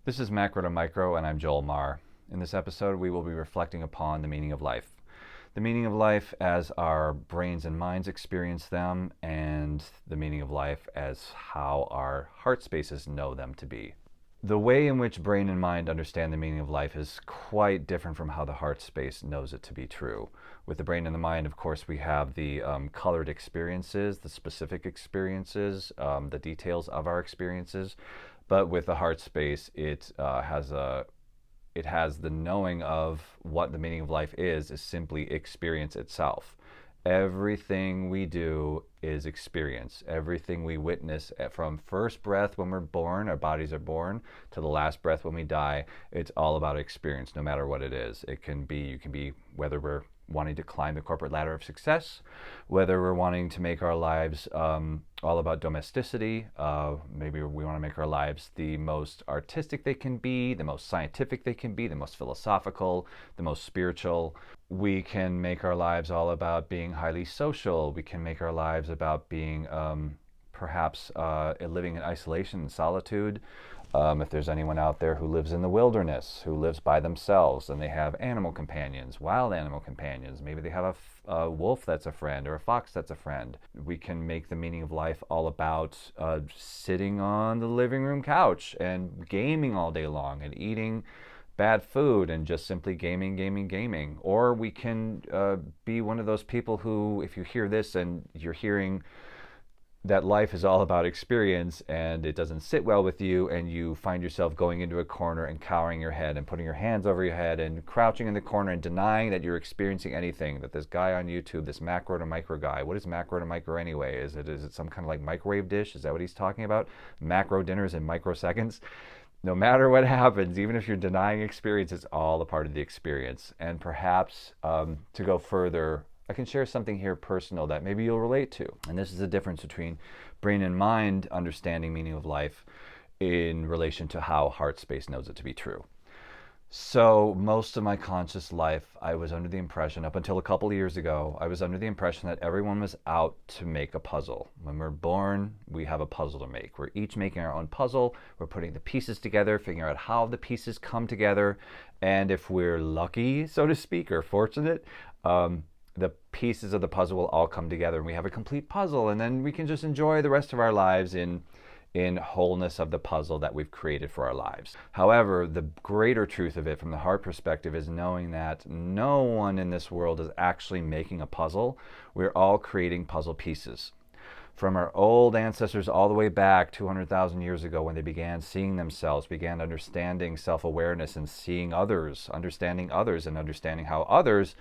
This is Macro to Micro, and I'm Joel Marr. In this episode, we will be reflecting upon the meaning of life. The meaning of life as our brains and minds experience them, and the meaning of life as how our heart spaces know them to be. The way in which brain and mind understand the meaning of life is quite different from how the heart space knows it to be true. With the brain and the mind, of course, we have the colored experiences, the specific experiences, the details of our experiences. But with the heart space, it has the knowing of what the meaning of life is simply experience itself. Everything we do is experience. Everything we witness from first breath when we're born, our bodies are born, to the last breath when we die, it's all about experience, no matter what it is. You can be whether we're wanting to climb the corporate ladder of success, whether we're wanting to make our lives all about domesticity, maybe we want to make our lives the most artistic they can be, the most scientific they can be, the most philosophical, the most spiritual. We can make our lives all about being highly social. We can make our lives about being perhaps living in isolation and solitude. If there's anyone out there who lives in the wilderness, who lives by themselves, and they have animal companions, wild animal companions, maybe they have a wolf that's a friend or a fox that's a friend. We can make the meaning of life all about sitting on the living room couch and gaming all day long and eating bad food and just simply gaming. Or we can be one of those people who, if you hear this and you're hearing that life is all about experience and it doesn't sit well with you, and you find yourself going into a corner and cowering your head and putting your hands over your head and crouching in the corner and denying that you're experiencing anything, that this guy on YouTube, this macro to micro guy, what is macro to micro anyway? Is it some kind of like microwave dish? Is that what he's talking about? Macro dinners in microseconds? No matter what happens, even if you're denying experience, it's all a part of the experience. And perhaps to go further, I can share something here personal that maybe you'll relate to. And this is the difference between brain and mind understanding meaning of life in relation to how heart space knows it to be true. So most of my conscious life, I was under the impression, up until a couple of years ago, I was under the impression that everyone was out to make a puzzle. When we're born, we have a puzzle to make. We're each making our own puzzle. We're putting the pieces together, figuring out how the pieces come together. And if we're lucky, so to speak, or fortunate, the pieces of the puzzle will all come together and we have a complete puzzle, and then we can just enjoy the rest of our lives in wholeness of the puzzle that we've created for our lives. However, the greater truth of it from the heart perspective is knowing that no one in this world is actually making a puzzle. We're all creating puzzle pieces. From our old ancestors all the way back 200,000 years ago, when they began seeing themselves, began understanding self-awareness and seeing others, understanding others, and understanding how others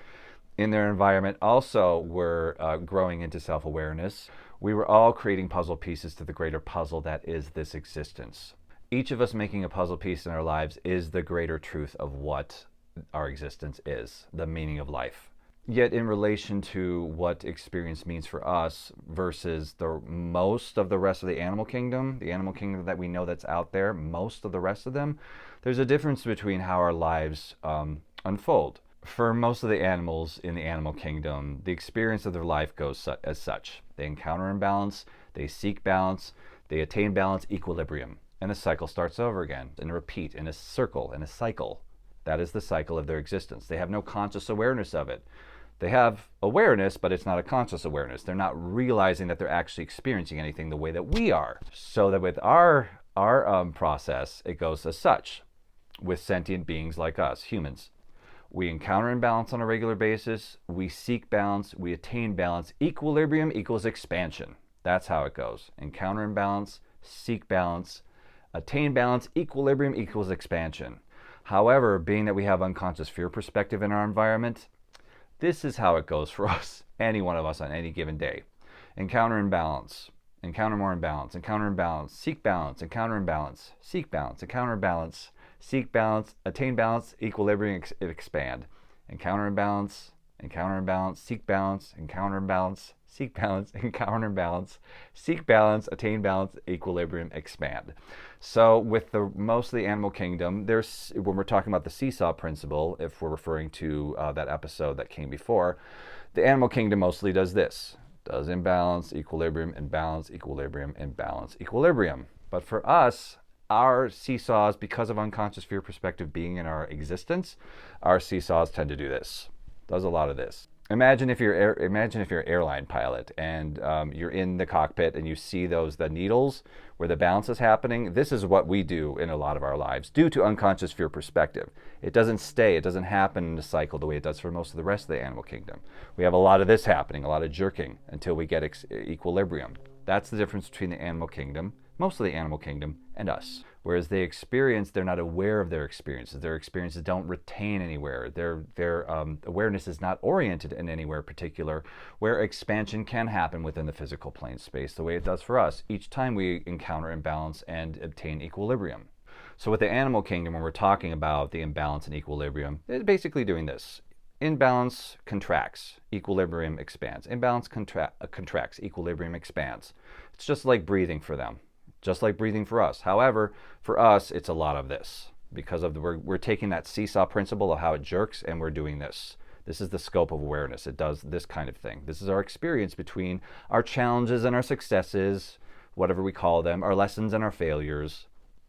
in their environment also were growing into self-awareness. We were all creating puzzle pieces to the greater puzzle that is this existence. Each of us making a puzzle piece in our lives is the greater truth of what our existence is, the meaning of life. Yet in relation to what experience means for us versus the most of the rest of the animal kingdom that we know that's out there, most of the rest of them, there's a difference between how our lives unfold. For most of the animals in the animal kingdom, the experience of their life goes as such. They encounter imbalance, they seek balance, they attain balance, equilibrium, and the cycle starts over again in a repeat, in a circle, in a cycle. That is the cycle of their existence. They have no conscious awareness of it. They have awareness, but it's not a conscious awareness. They're not realizing that they're actually experiencing anything the way that we are. So that with our process, it goes as such with sentient beings like us, humans. We encounter imbalance on a regular basis. We seek balance. We attain balance. Equilibrium equals expansion. That's how it goes. Encounter imbalance, seek balance, attain balance. Equilibrium equals expansion. However, being that we have unconscious fear perspective in our environment, this is how it goes for us, any one of us on any given day. Encounter imbalance. Encounter more imbalance. Encounter imbalance. Seek balance. Encounter imbalance. Seek balance. Encounter balance. Seek balance, attain balance, equilibrium, expand. Encounter imbalance, seek balance, encounter imbalance, seek balance, encounter imbalance, seek balance, attain balance, equilibrium, expand. So with most of the animal kingdom, when we're talking about the seesaw principle, if we're referring to that episode that came before, the animal kingdom mostly does this. Does imbalance, equilibrium, imbalance, equilibrium, imbalance, equilibrium. But for us, our seesaws, because of unconscious fear perspective being in our existence, our seesaws tend to do this. Does a lot of this. Imagine if you're an airline pilot and you're in the cockpit and you see the needles where the balance is happening. This is what we do in a lot of our lives due to unconscious fear perspective. It doesn't stay. It doesn't happen in a cycle the way it does for most of the rest of the animal kingdom. We have a lot of this happening, a lot of jerking until we get equilibrium. That's the difference between the animal kingdom, most of the animal kingdom, and us. Whereas they experience, they're not aware of their experiences. Their experiences don't retain anywhere. Their awareness is not oriented in anywhere particular, where expansion can happen within the physical plane space, the way it does for us, each time we encounter imbalance and obtain equilibrium. So with the animal kingdom, when we're talking about the imbalance and equilibrium, it's basically doing this. Imbalance contracts, equilibrium expands. Imbalance contracts, equilibrium expands. It's just like breathing for them. Just like breathing for us. However, for us, it's a lot of this because we're taking that seesaw principle of how it jerks and we're doing this. This is the scope of awareness. It does this kind of thing. This is our experience between our challenges and our successes, whatever we call them, our lessons and our failures,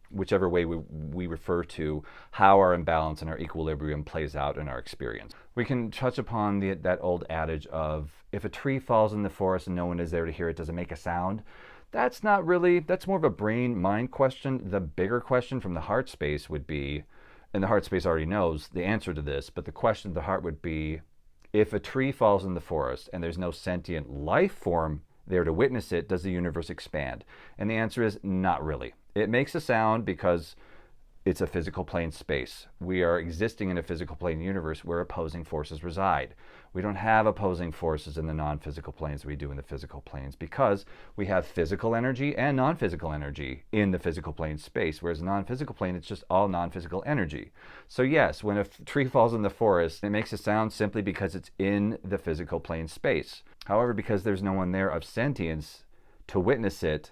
whichever way we refer to how our imbalance and our equilibrium plays out in our experience. We can touch upon that old adage of if a tree falls in the forest and no one is there to hear it, does it make a sound? That's not really, that's more of a brain-mind question. The bigger question from the heart space would be, and the heart space already knows the answer to this, but the question of the heart would be, if a tree falls in the forest and there's no sentient life form there to witness it, does the universe expand? And the answer is not really. It makes a sound because it's a physical plane space. We are existing in a physical plane universe where opposing forces reside. We don't have opposing forces in the non-physical planes we do in the physical planes because we have physical energy and non-physical energy in the physical plane space, whereas non-physical plane, it's just all non-physical energy. So yes, when a tree falls in the forest, it makes a sound simply because it's in the physical plane space. However, because there's no one there of sentience to witness it,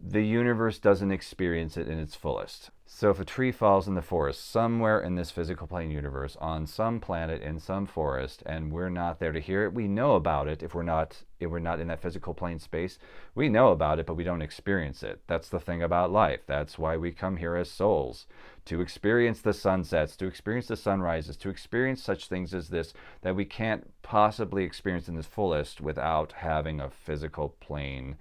the universe doesn't experience it in its fullest. So if a tree falls in the forest somewhere in this physical plane universe, on some planet, in some forest, and we're not there to hear it, we know about it. If we're not in that physical plane space, we know about it, but we don't experience it. That's the thing about life. That's why we come here as souls, to experience the sunsets, to experience the sunrises, to experience such things as this that we can't possibly experience in its fullest without having a physical plane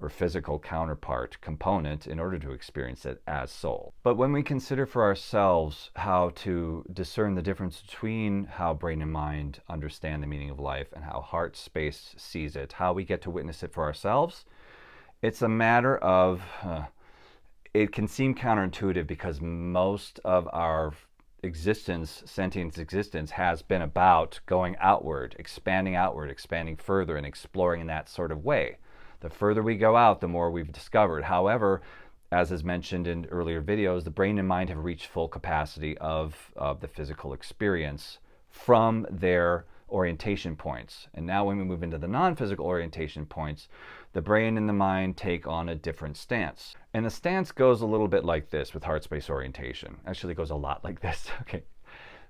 or physical counterpart component in order to experience it as soul. But when we consider for ourselves how to discern the difference between how brain and mind understand the meaning of life and how heart space sees it, how we get to witness it for ourselves, it's a matter of, it can seem counterintuitive because most of our existence, sentient existence, has been about going outward, expanding further and exploring in that sort of way. The further we go out, the more we've discovered. However, as is mentioned in earlier videos, the brain and mind have reached full capacity of the physical experience from their orientation points. And now when we move into the non-physical orientation points, the brain and the mind take on a different stance. And the stance goes a little bit like this with heart space orientation. Actually, it goes a lot like this. Okay.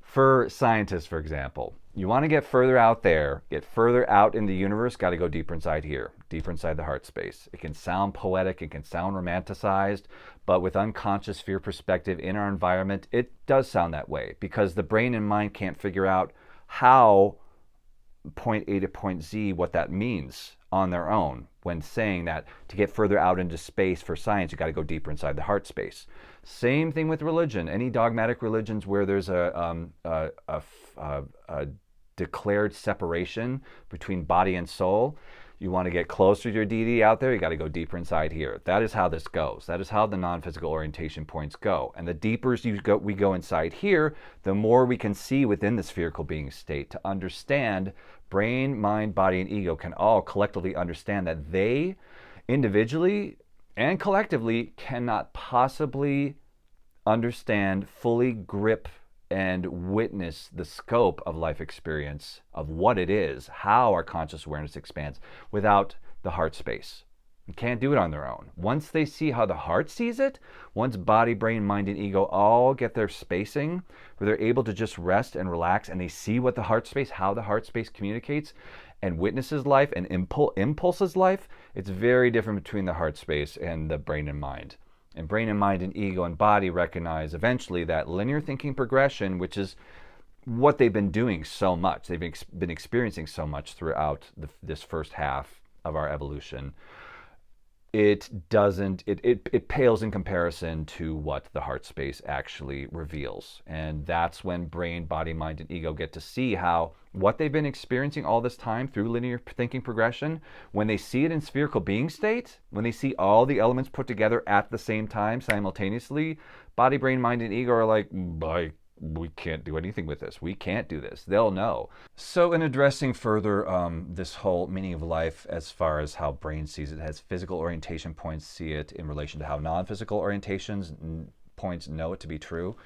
For scientists, for example, you want to get further out there, get further out in the universe, got to go deeper inside here, deeper inside the heart space. It can sound poetic, it can sound romanticized, but with unconscious fear perspective in our environment, it does sound that way because the brain and mind can't figure out how point A to point Z, what that means on their own when saying that to get further out into space for science, you got to go deeper inside the heart space. Same thing with religion. Any dogmatic religions where there's a declared separation between body and soul, you want to get closer to your deity out there, you got to go deeper inside here. That is how this goes. That is how the non-physical orientation points go. And the deeper we go inside here, the more we can see within the spherical being state to understand brain, mind, body, and ego can all collectively understand that they individually and collectively cannot possibly understand, fully grip, and witness the scope of life experience, of what it is, how our conscious awareness expands without the heart space. You can't do it on their own. Once they see how the heart sees it, once body, brain, mind, and ego all get their spacing, where they're able to just rest and relax, and they see what the heart space, how the heart space communicates and witnesses life and impulses life, it's very different between the heart space and the brain and mind. And brain and mind and ego and body recognize eventually that linear thinking progression, which is what they've been doing so much. They've been experiencing so much throughout this first half of our evolution. It pales in comparison to what the heart space actually reveals. And that's when brain, body, mind, and ego get to see how what they've been experiencing all this time through linear thinking progression, when they see it in spherical being state, when they see all the elements put together at the same time simultaneously, body, brain, mind, and ego are like, we can't do anything with this. We can't do this. They'll know. So in addressing further this whole meaning of life as far as how brain sees it, has physical orientation points see it in relation to how non-physical orientations points know it to be true.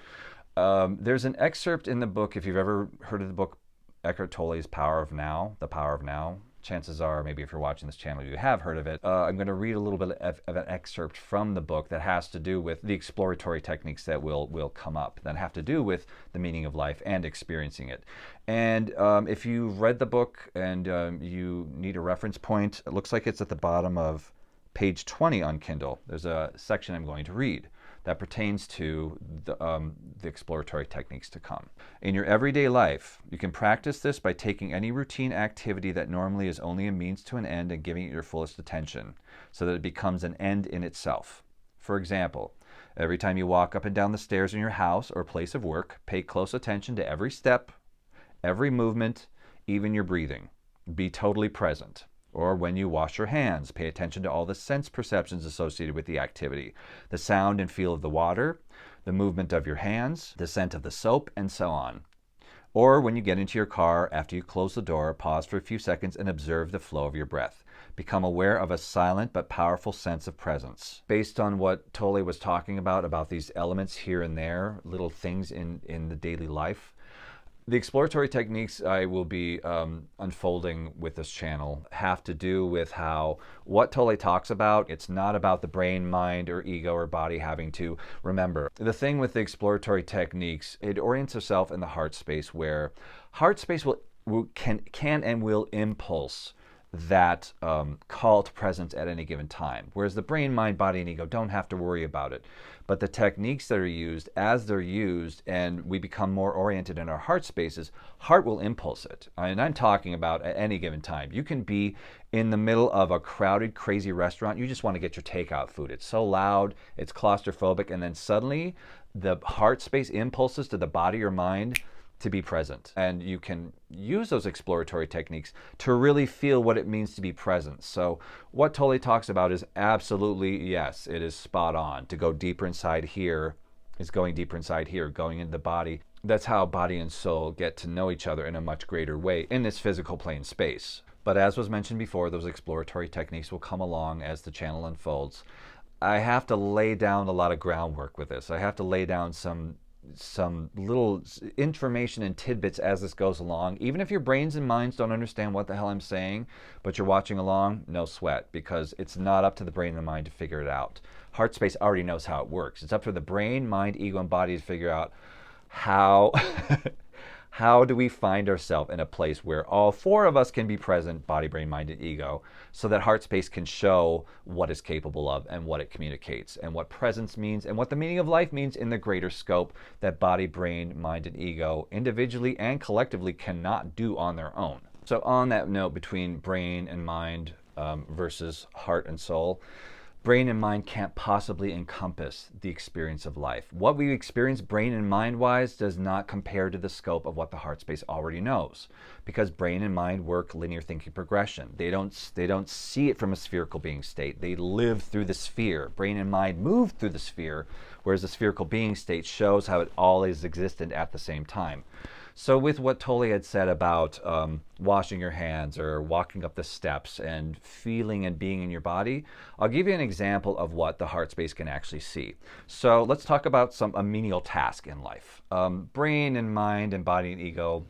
There's an excerpt in the book, if you've ever heard of the book Eckhart Tolle's Power of Now, The Power of Now. Chances are, maybe if you're watching this channel, you have heard of it. I'm going to read a little bit of an excerpt from the book that has to do with the exploratory techniques that will come up, that have to do with the meaning of life and experiencing it. And if you've read the book and you need a reference point, it looks like it's at the bottom of page 20 on Kindle. There's a section I'm going to read that pertains to the exploratory techniques to come. In your everyday life, you can practice this by taking any routine activity that normally is only a means to an end and giving it your fullest attention so that it becomes an end in itself. For example, every time you walk up and down the stairs in your house or place of work, pay close attention to every step, every movement, even your breathing. Be totally present. Or when you wash your hands, pay attention to all the sense perceptions associated with the activity, the sound and feel of the water, the movement of your hands, the scent of the soap, and so on. Or when you get into your car, after you close the door, pause for a few seconds and observe the flow of your breath. Become aware of a silent but powerful sense of presence. Based on what Tolle was talking about these elements here and there, little things in the daily life, the exploratory techniques I will be unfolding with this channel have to do with how what Tolle talks about, it's not about the brain, mind, or ego or body having to remember. The thing with the exploratory techniques, it orients itself in the heart space, where heart space can and will impulse that call to presence at any given time, whereas the brain, mind, body, and ego don't have to worry about it. But the techniques that are used, as they're used and we become more oriented in our heart spaces, heart will impulse it. And I'm talking about at any given time. You can be in the middle of a crowded, crazy restaurant. You just want to get your takeout food. It's so loud, it's claustrophobic, and then suddenly the heart space impulses to the body or mind to be present. And you can use those exploratory techniques to really feel what it means to be present. So what Tolle talks about is absolutely, yes, it is spot on. To go deeper inside here is going deeper inside here, going into the body. That's how body and soul get to know each other in a much greater way in this physical plane space. But as was mentioned before, those exploratory techniques will come along as the channel unfolds. I have to lay down a lot of groundwork with this. I have to lay down some little information and tidbits as this goes along. Even if your brains and minds don't understand what the hell I'm saying, but you're watching along, no sweat, because it's not up to the brain and the mind to figure it out. Heart space already knows how it works. It's up to the brain, mind, ego, and body to figure out how how do we find ourselves in a place where all four of us can be present, body, brain, mind, and ego, so that heart space can show what it's capable of and what it communicates and what presence means and what the meaning of life means in the greater scope that body, brain, mind, and ego individually and collectively cannot do on their own. So on that note, between brain and mind versus heart and soul, brain and mind can't possibly encompass the experience of life. What we experience brain and mind-wise does not compare to the scope of what the heart space already knows, because brain and mind work linear thinking progression. They don't see it from a spherical being state. They live through the sphere. Brain and mind move through the sphere, whereas the spherical being state shows how it all is existent at the same time. So with what Tolle had said about washing your hands or walking up the steps and feeling and being in your body, I'll give you an example of what the heart space can actually see. So let's talk about a menial task in life. Brain and mind and body and ego,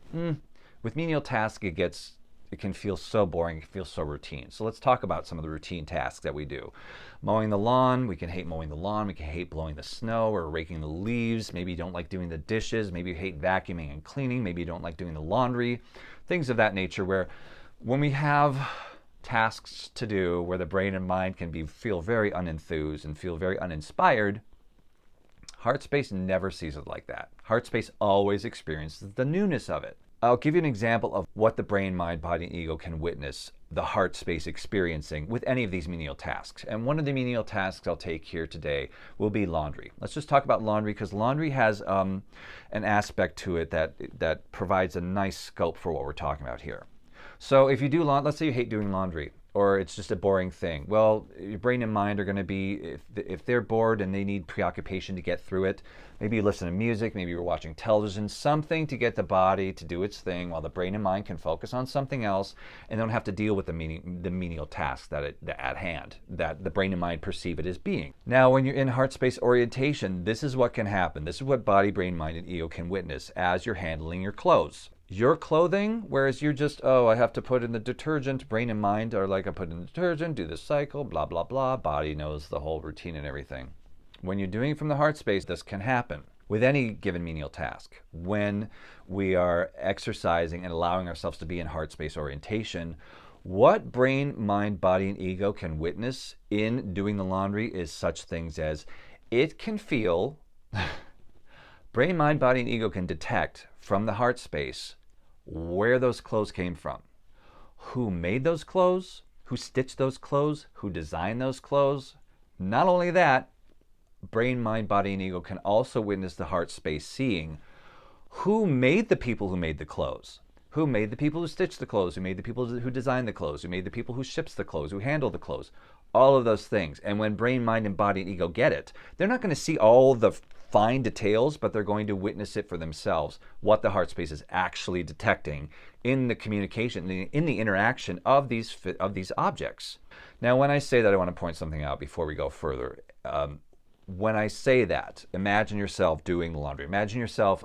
with menial task it can feel so boring, it feels so routine. So let's talk about some of the routine tasks that we do. Mowing the lawn, we can hate mowing the lawn, we can hate blowing the snow or raking the leaves. Maybe you don't like doing the dishes, maybe you hate vacuuming and cleaning, maybe you don't like doing the laundry, things of that nature, where when we have tasks to do where the brain and mind can feel very unenthused and feel very uninspired, heartspace never sees it like that. Heartspace always experiences the newness of it. I'll give you an example of what the brain, mind, body, and ego can witness the heartspace experiencing with any of these menial tasks. And one of the menial tasks I'll take here today will be laundry. Let's just talk about laundry, because laundry has an aspect to it that provides a nice scope for what we're talking about here. So if you do let's say you hate doing laundry, or it's just a boring thing. Well, your brain and mind are going to be, if they're bored and they need preoccupation to get through it, maybe you listen to music, maybe you're watching television, something to get the body to do its thing while the brain and mind can focus on something else and don't have to deal with the menial tasks that at hand, that the brain and mind perceive it as being. Now, when you're in heart space orientation, this is what can happen. This is what body, brain, mind, and ego can witness as you're handling your clothes. Your clothing, whereas you're just, I have to put in the detergent, brain and mind are like, I put in the detergent, do this cycle, blah, blah, blah. Body knows the whole routine and everything. When you're doing it from the heart space, this can happen with any given menial task. When we are exercising and allowing ourselves to be in heart space orientation, what brain, mind, body, and ego can witness in doing the laundry is such things as it can feel, brain, mind, body, and ego can detect from the heart space where those clothes came from, who made those clothes, who stitched those clothes, who designed those clothes. Not only that, brain, mind, body, and ego can also witness the heart space seeing who made the people who made the clothes, who made the people who stitched the clothes, who made the people who designed the clothes, who made the people who ships the clothes, who handle the clothes, all of those things. And when brain, mind, and body and ego get it, they're not going to see all the fine details, but they're going to witness it for themselves, what the heart space is actually detecting in the communication, in the interaction of these objects. Now, when I say that, I want to point something out before we go further. When I say that, imagine yourself doing the laundry. Imagine yourself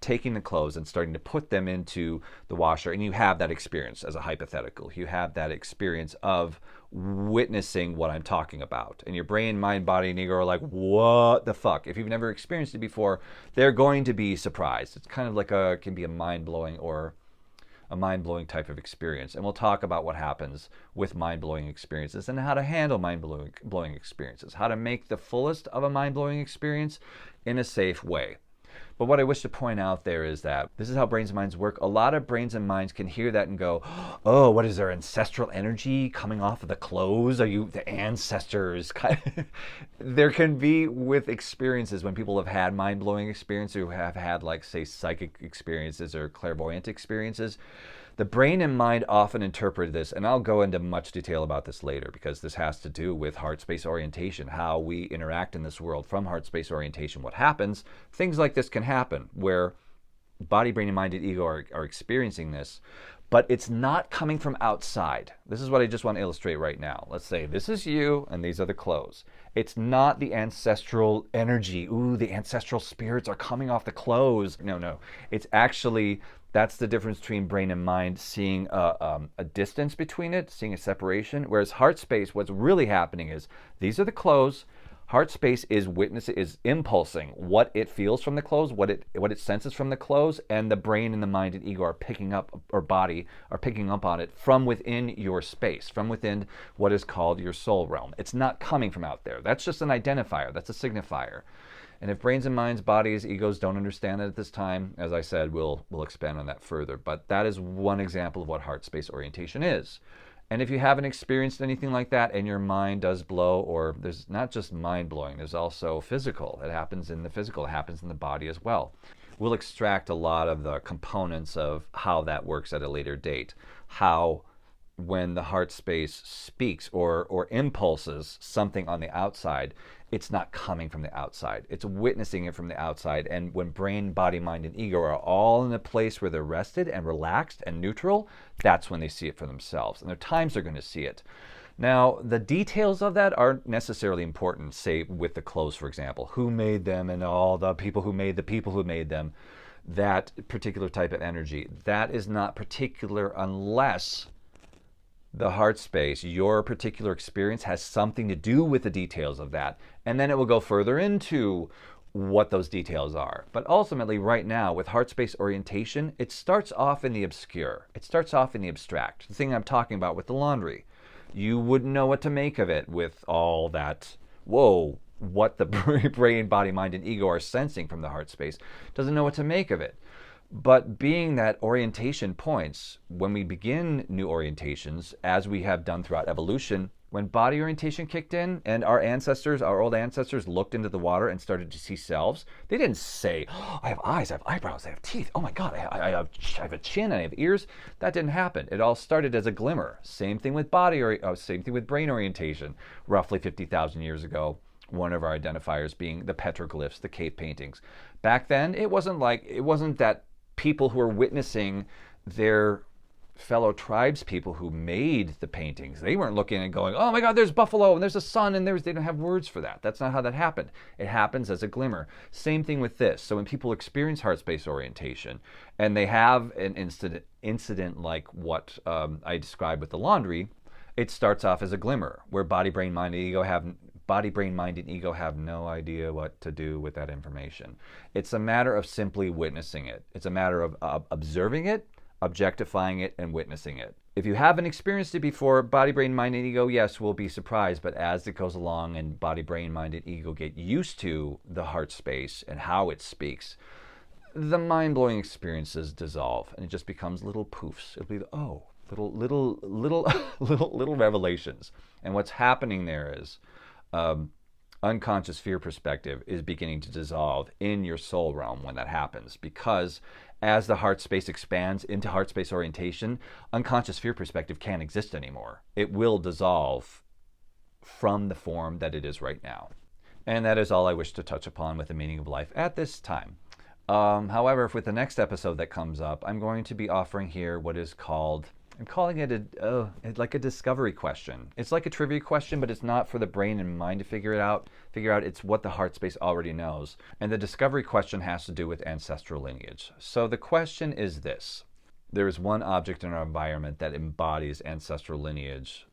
taking the clothes and starting to put them into the washer, and you have that experience as a hypothetical. You have that experience of witnessing what I'm talking about. And your brain, mind, body, and ego are like, what the fuck? If you've never experienced it before, they're going to be surprised. It's kind of like can be a mind-blowing or a mind-blowing type of experience. And we'll talk about what happens with mind-blowing experiences and how to handle mind-blowing experiences, how to make the fullest of a mind-blowing experience in a safe way. But what I wish to point out there is that this is how brains and minds work. A lot of brains and minds can hear that and go, oh, what is there, ancestral energy coming off of the clothes? Are you the ancestors? There can be with experiences when people have had mind-blowing experiences, who have had, like, say, psychic experiences or clairvoyant experiences. The brain and mind often interpret this, and I'll go into much detail about this later because this has to do with heart space orientation, how we interact in this world from heart space orientation. What happens, things like this can happen where body, brain, and mind and ego are experiencing this, but it's not coming from outside. This is what I just want to illustrate right now. Let's say this is you and these are the clothes. It's not the ancestral energy. Ooh, the ancestral spirits are coming off the clothes. No. It's actually, that's the difference between brain and mind, seeing a distance between it, seeing a separation. Whereas heart space, what's really happening is these are the clothes. Heart space is impulsing what it feels from the clothes, what it senses from the clothes, and the brain and the mind and ego are picking up, or body are picking up on it from within your space, from within what is called your soul realm. It's not coming from out there. That's just an identifier. That's a signifier. And if brains and minds, bodies, egos don't understand that at this time, as I said, we'll expand on that further. But that is one example of what heart space orientation is. And if you haven't experienced anything like that and your mind does blow, or there's not just mind blowing, there's also physical. It happens in the physical, it happens in the body as well. We'll extract a lot of the components of how that works at a later date. How when the heart space speaks or impulses something on the outside, it's not coming from the outside. It's witnessing it from the outside. And when brain, body, mind, and ego are all in a place where they're rested and relaxed and neutral, that's when they see it for themselves. And there are times they're going to see it. Now, the details of that aren't necessarily important, say with the clothes, for example. Who made them and all the people who made them. That particular type of energy. That is not particular unless the heart space, your particular experience, has something to do with the details of that. And then it will go further into what those details are. But ultimately, right now, with heart space orientation, it starts off in the obscure. It starts off in the abstract. The thing I'm talking about with the laundry. You wouldn't know what to make of it with all that, whoa, what the brain, body, mind, and ego are sensing from the heart space. Doesn't know what to make of it. But being that orientation points, when we begin new orientations, as we have done throughout evolution, when body orientation kicked in and our ancestors, our old ancestors, looked into the water and started to see selves, they didn't say, oh, I have eyes, I have eyebrows, I have teeth, oh my God, I have a chin, I have ears. That didn't happen. It all started as a glimmer. Same thing with same thing with brain orientation, roughly 50,000 years ago. One of our identifiers being the petroglyphs, the cave paintings. Back then, it wasn't that people who were witnessing their fellow tribes people who made the paintings, they weren't looking and going, oh my God, there's buffalo and there's a sun and they don't have words for that. That's not how that happened. It happens as a glimmer. Same thing with this. So when people experience heart space orientation and they have an incident like what I described with the laundry, it starts off as a glimmer where body, brain, mind, and ego have no idea what to do with that information. It's a matter of simply witnessing it. It's a matter of observing it, objectifying it, and witnessing it. If you haven't experienced it before, body, brain, mind, and ego, yes, will be surprised. But as it goes along and body, brain, mind, and ego get used to the heart space and how it speaks, the mind-blowing experiences dissolve and it just becomes little poofs. It'll be, little revelations. And what's happening there is unconscious fear perspective is beginning to dissolve in your soul realm when that happens, because as the heart space expands into heart space orientation, unconscious fear perspective can't exist anymore. It will dissolve from the form that it is right now. And that is all I wish to touch upon with the meaning of life at this time. However, with the next episode that comes up, I'm going to be offering here what is called, I'm calling it like a discovery question. It's like a trivia question, but it's not for the brain and mind to figure out. It's what the heart space already knows. And the discovery question has to do with ancestral lineage. So the question is this. There is one object in our environment that embodies ancestral lineage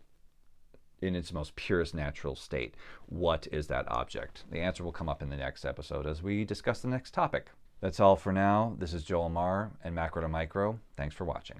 in its most purest natural state. What is that object? The answer will come up in the next episode as we discuss the next topic. That's all for now. This is Joel Marr and Macro to Micro. Thanks for watching.